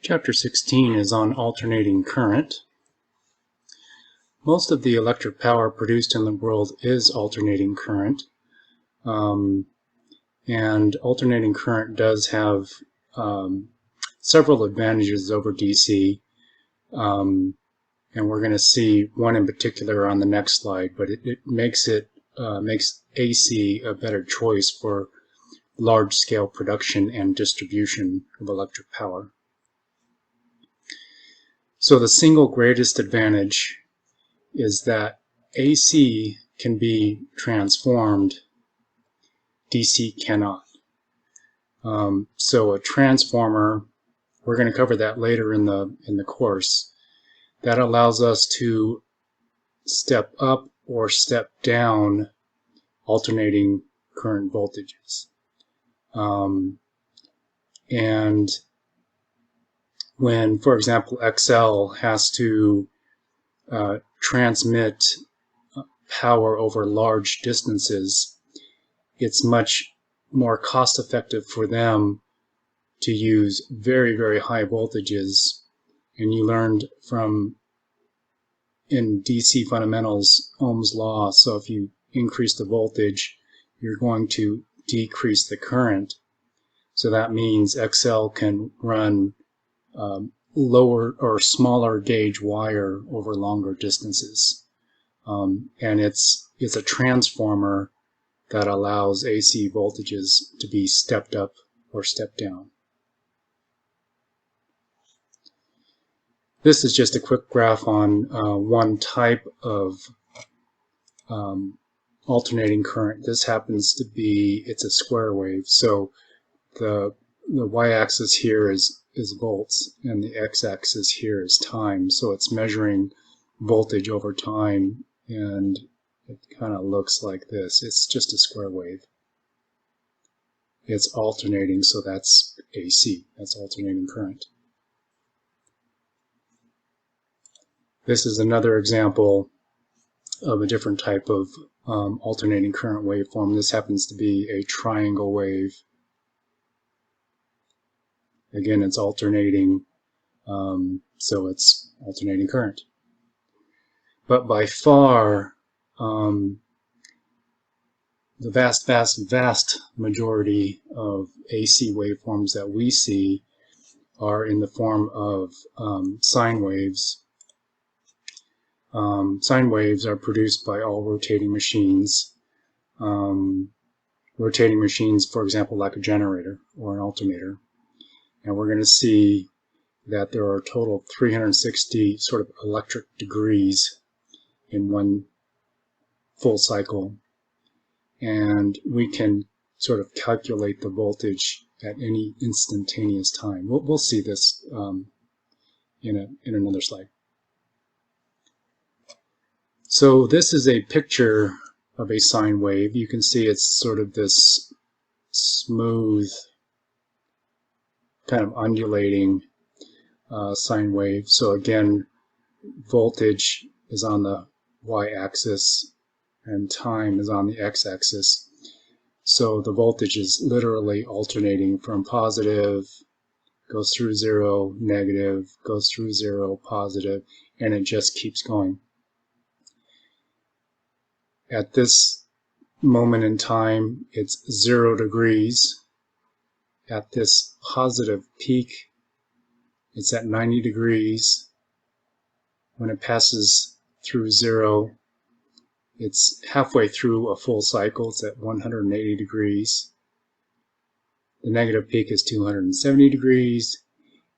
Chapter 16 is on alternating current. Most of the electric power produced in the world is alternating current. And alternating current does have several advantages over DC. And we're going to see one in particular on the next slide, but it makes AC a better choice for large-scale production and distribution of electric power. So the single greatest advantage is that AC can be transformed, DC cannot. So a transformer, we're going to cover that later in the course, that allows us to step up or step down alternating current voltages. And when, for example, XL has to transmit power over large distances, it's much more cost-effective for them to use very, very high voltages. And you learned from in DC fundamentals Ohm's law, so if you increase the voltage, you're going to decrease the current. So that means XL can run lower or smaller gauge wire over longer distances. And it's a transformer that allows AC voltages to be stepped up or stepped down. This is just a quick graph on one type of alternating current. This happens to be, it's a square wave. So the y-axis here is volts, and the x-axis here is time. So it's measuring voltage over time, and it kind of looks like this. It's just a square wave. It's alternating, so that's AC. That's alternating current. This is another example of a different type of alternating current waveform. This happens to be a triangle wave. Again, it's alternating, so it's alternating current. But by far, the vast majority of AC waveforms that we see are in the form of sine waves. Sine waves are produced by all rotating machines. Rotating machines, for example, like a generator or an alternator. And we're going to see that there are a total of 360 sort of electric degrees in one full cycle. And we can sort of calculate the voltage at any instantaneous time. We'll see this in another slide. So this is a picture of a sine wave. You can see it's sort of this smooth, kind of undulating sine wave. So again, voltage is on the y-axis and time is on the x-axis. So the voltage is literally alternating from positive, goes through 0, negative, goes through 0, positive, and it just keeps going. At this moment in time, it's 0 degrees. At this positive peak, it's at 90 degrees. When it passes through 0, it's halfway through a full cycle. It's at 180 degrees. The negative peak is 270 degrees.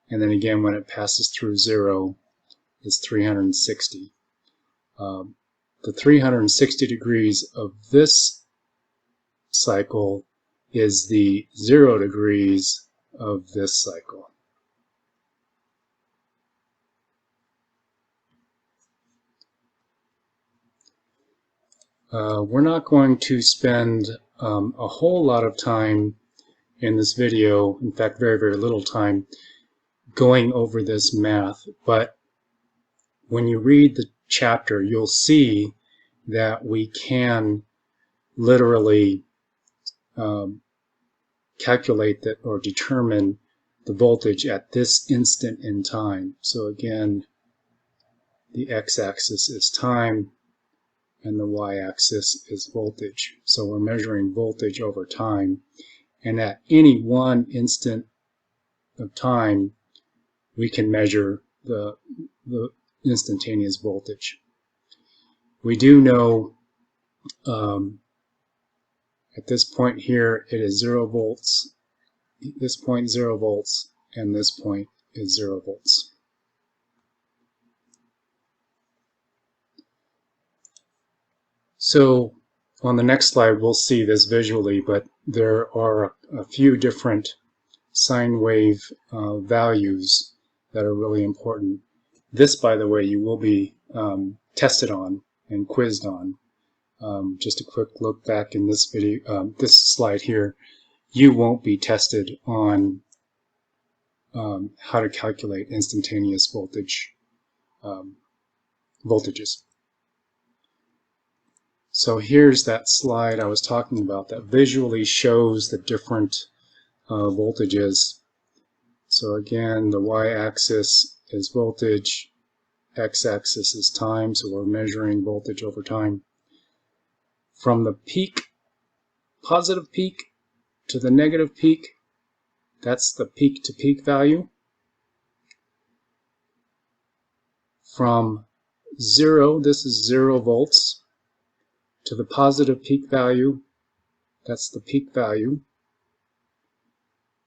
And then again, when it passes through 0, it's 360. The 360 degrees of this cycle is the 0 degrees of this cycle. We're not going to spend a whole lot of time in this video, in fact very, very little time, going over this math, but when you read the chapter, you'll see that we can literally calculate that or determine the voltage at this instant in time. So again, the x-axis is time and the y-axis is voltage. So we're measuring voltage over time, and at any one instant of time we can measure the instantaneous voltage. We do know at this point here it is 0 volts, this point 0 volts, and this point is 0 volts. So on the next slide we'll see this visually, but there are a few different sine wave values that are really important. This, by the way, you will be tested on and quizzed on. Just a quick look back in this video, this slide here, you won't be tested on how to calculate instantaneous voltages. So here's that slide I was talking about that visually shows the different voltages. So again, the y-axis is voltage, x-axis is time, so we're measuring voltage over time. From the peak, positive peak, to the negative peak, that's the peak to peak value. From 0, this is 0 volts, to the positive peak value, that's the peak value.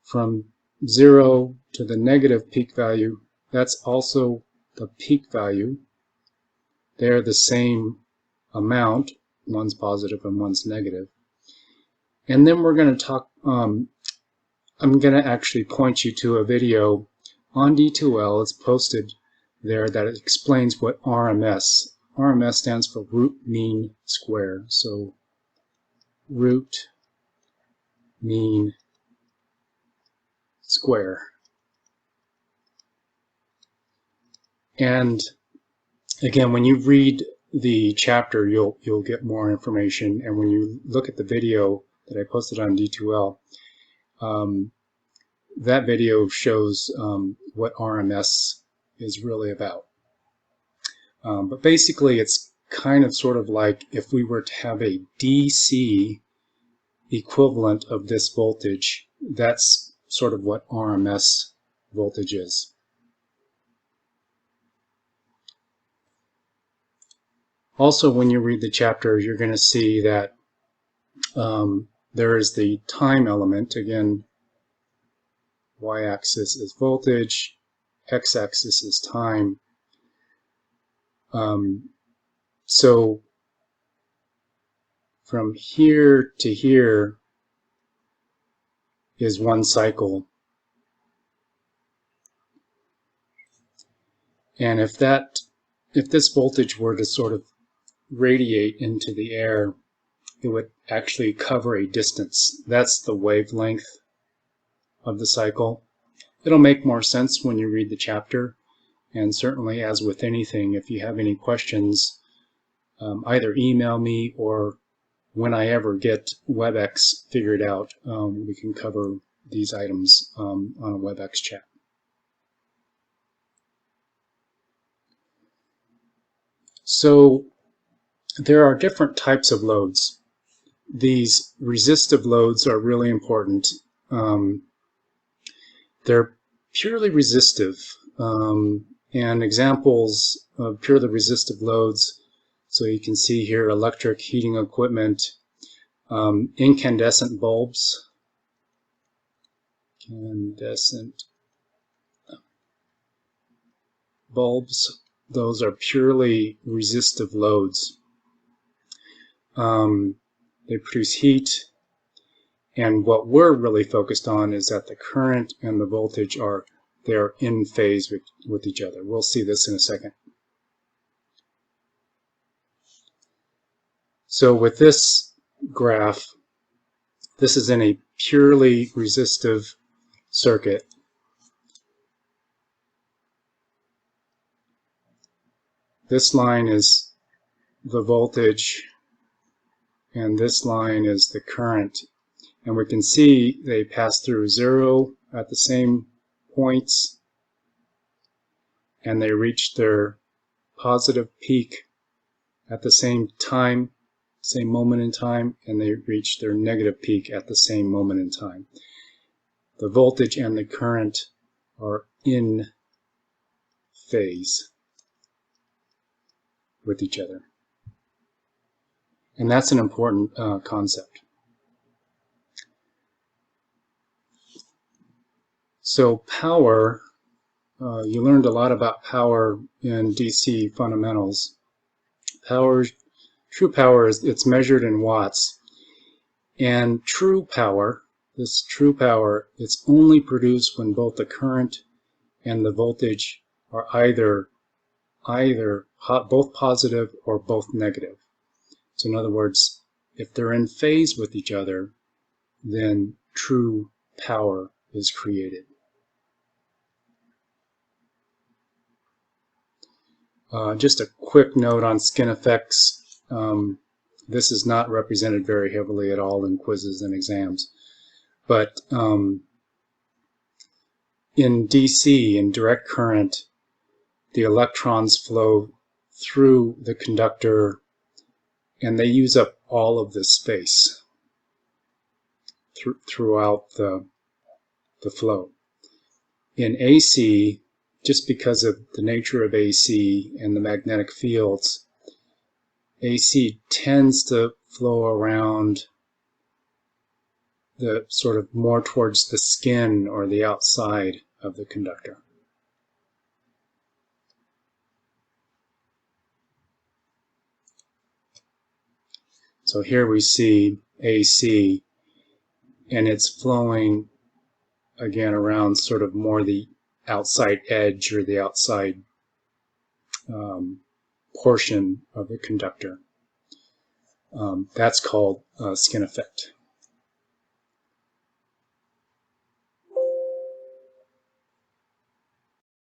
From 0 to the negative peak value, that's also the peak value. They're the same amount, one's positive and one's negative. And then we're going to talk, I'm going to actually point you to a video on D2L, it's posted there, that explains what RMS stands for root mean square. So root mean square. And again, when you read the chapter, you'll get more information, and when you look at the video that I posted on D2L, that video shows what RMS is really about. But basically it's kind of sort of like if we were to have a DC equivalent of this voltage, that's sort of what RMS voltage is. Also, when you read the chapter, you're going to see that there is the time element. Again, y-axis is voltage, x-axis is time. So from here to here is one cycle. And if this voltage were to sort of radiate into the air, it would actually cover a distance. That's the wavelength of the cycle. It'll make more sense when you read the chapter, and certainly, as with anything, if you have any questions, either email me, or when I ever get WebEx figured out, we can cover these items on a WebEx chat. So there are different types of loads. These resistive loads are really important. They're purely resistive, and examples of purely resistive loads, so you can see here electric heating equipment, incandescent bulbs, those are purely resistive loads. They produce heat, and what we're really focused on is that the current and the voltage they're in phase with each other. We'll see this in a second. So with this graph, this is in a purely resistive circuit. This line is the voltage, and this line is the current. And we can see they pass through 0 at the same points, and they reach their positive peak at the same time, same moment in time, and they reach their negative peak at the same moment in time. The voltage and the current are in phase with each other. And that's an important concept. So power, you learned a lot about power in DC fundamentals. True power it's measured in watts. And true power, this true power, it's only produced when both the current and the voltage are either both positive or both negative. So in other words, if they're in phase with each other, then true power is created. Just a quick note on skin effects. This is not represented very heavily at all in quizzes and exams. But in DC, in direct current, the electrons flow through the conductor and they use up all of this space throughout the flow. In AC, just because of the nature of AC and the magnetic fields, AC tends to flow around the sort of more towards the skin or the outside of the conductor. So here we see AC, and it's flowing again around sort of more the outside edge or the outside portion of the conductor. That's called skin effect.